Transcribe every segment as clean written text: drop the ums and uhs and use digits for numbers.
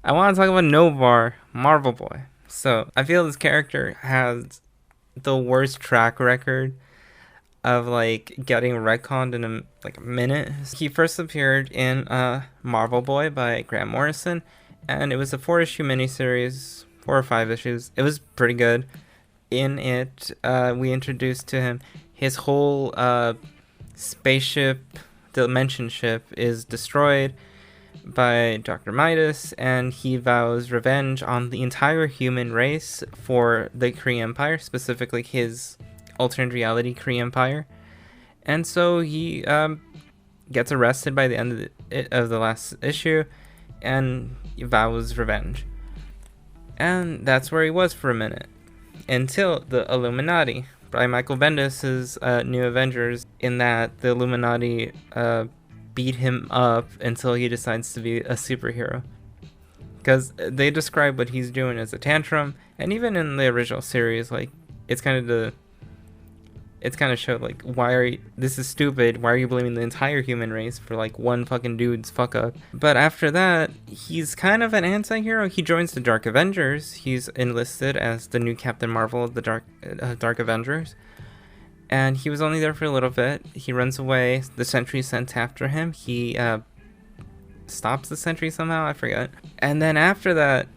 I want to talk about Noh-Varr, Marvel Boy. So I feel this character has the worst track record of like getting retconned in a minute. He first appeared in Marvel Boy by Grant Morrison, and it was a 4-issue miniseries, 4 or 5 issues. It was pretty good. In it, we introduced to him his whole spaceship, dimension ship, is destroyed by Dr. Midas, and he vows revenge on the entire human race for the Kree Empire, specifically his alternate reality Kree Empire. And so he gets arrested by the end of the last issue, and he vows revenge. And that's where he was for a minute, until the Illuminati by Michael Bendis's New Avengers, in that the Illuminati beat him up until he decides to be a superhero. Because they describe what he's doing as a tantrum, and even in the original series, like, it's kind of showed, like, this is stupid, why are you blaming the entire human race for, like, one fucking dude's fuck up? But after that, he's kind of an anti-hero. He joins the Dark Avengers. He's enlisted as the new Captain Marvel of the Dark Avengers. And he was only there for a little bit. He runs away. The Sentry's sent after him. He stops the Sentry somehow. I forget. And then after that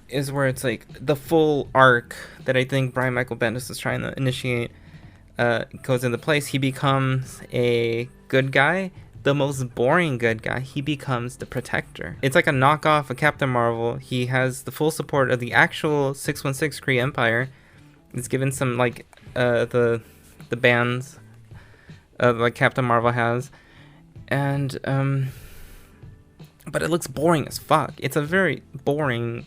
is where it's like the full arc that I think Brian Michael Bendis is trying to initiate goes into place. He becomes a good guy. The most boring good guy. He becomes the Protector. It's like a knockoff of Captain Marvel. He has the full support of the actual 616 Kree Empire. He's given some, like, the bands like Captain Marvel has, and but it looks boring as fuck. It's a very boring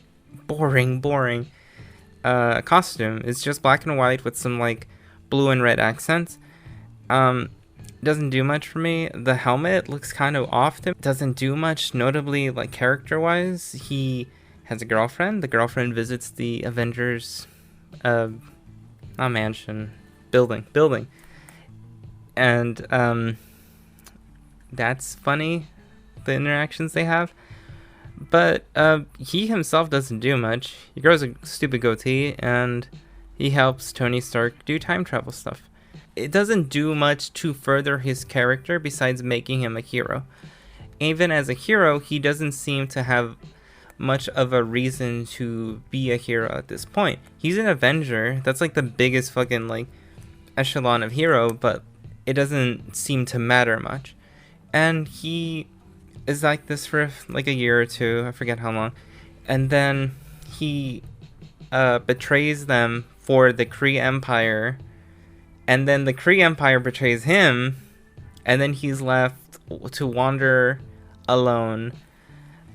costume. It's just black and white with some like blue and red accents. Doesn't do much for me. The helmet looks kind of off. Doesn't do much notably, like, character wise. He has a girlfriend. The girlfriend visits the Avengers not mansion, building, and that's funny, the interactions they have. But he himself doesn't do much. He grows a stupid goatee, and he helps Tony Stark do time travel stuff. It doesn't do much to further his character besides making him a hero. Even as a hero, he doesn't seem to have much of a reason to be a hero at this point. He's an Avenger. That's like the biggest fucking, like, echelon of hero, but it doesn't seem to matter much. And he is like this for like a year or two, I forget how long, and then he betrays them for the Kree Empire, and then the Kree Empire betrays him, and then he's left to wander alone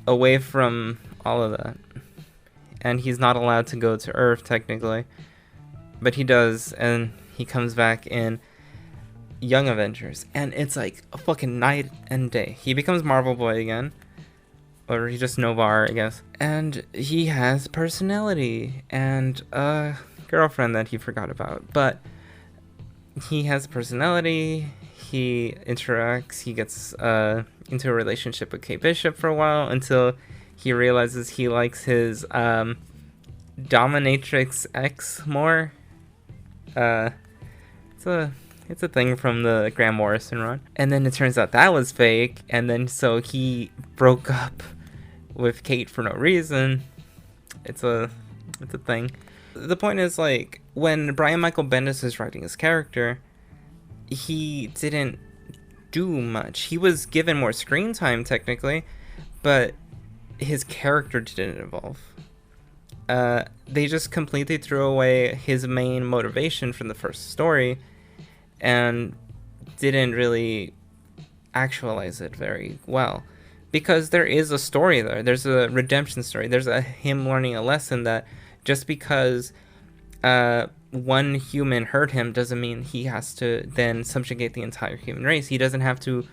away from all of that. And he's not allowed to go to Earth technically, but he does, and he comes back in Young Avengers, and it's like a fucking night and day. He becomes Marvel Boy again, or he just Noh-Varr, I guess, and he has personality and a girlfriend that he forgot about, but he has personality. He interacts. He gets into a relationship with Kate Bishop for a while until he realizes he likes his dominatrix ex more. It's a thing from the Grant Morrison run. And then it turns out that was fake, and then so he broke up with Kate for no reason. It's a thing. The point is, like, when Brian Michael Bendis is writing his character, he didn't do much. He was given more screen time technically, but his character didn't evolve. They just completely threw away his main motivation from the first story and didn't really actualize it very well, because there is a story there. There's a redemption story. There's him learning a lesson that just because one human hurt him doesn't mean he has to then subjugate the entire human race. He doesn't have to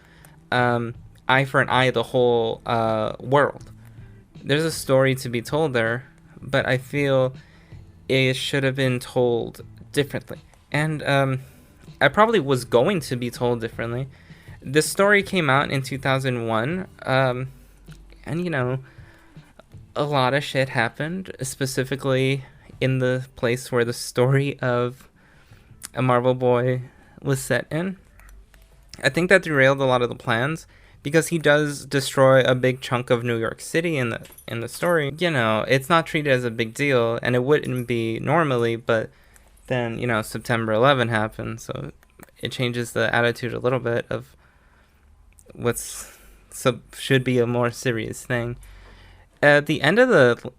eye for an eye the whole world. There's a story to be told there, but I feel it should have been told differently. And I probably was going to be told differently. This story came out in 2001, and, you know, a lot of shit happened, specifically in the place where the story of a Marvel Boy was set in. I think that derailed a lot of the plans because he does destroy a big chunk of New York City in the story. You know, it's not treated as a big deal, and it wouldn't be normally, but then, you know, September 11 happened, so it changes the attitude a little bit of what's should be a more serious thing. At the end of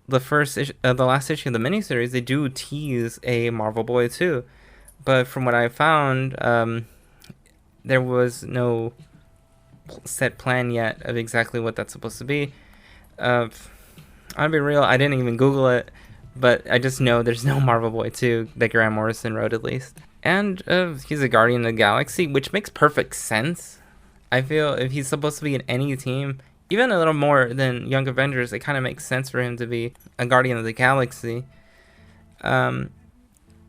the first issue, the last issue of the miniseries, they do tease a Marvel Boy too, but from what I found, there was no set plan yet of exactly what that's supposed to be. I'll be real, I didn't even Google it, but I just know there's no Marvel Boy 2 that Grant Morrison wrote, at least. And he's a Guardian of the Galaxy, which makes perfect sense. I feel if he's supposed to be in any team, even a little more than Young Avengers, it kind of makes sense for him to be a Guardian of the Galaxy.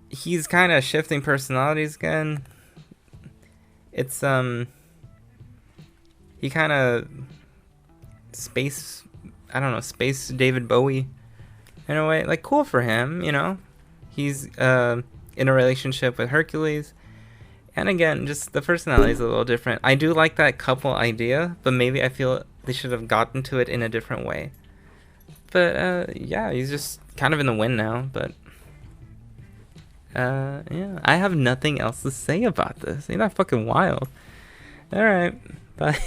He's kind of shifting personalities again. It's he kind of space David Bowie in a way. Like, cool for him, you know. He's in a relationship with Hercules. And again, just the personality is a little different. I do like that couple idea, but maybe I feel they should have gotten to it in a different way. But yeah, he's just kind of in the wind now. But yeah, I have nothing else to say about this. Ain't that fucking wild? All right, bye.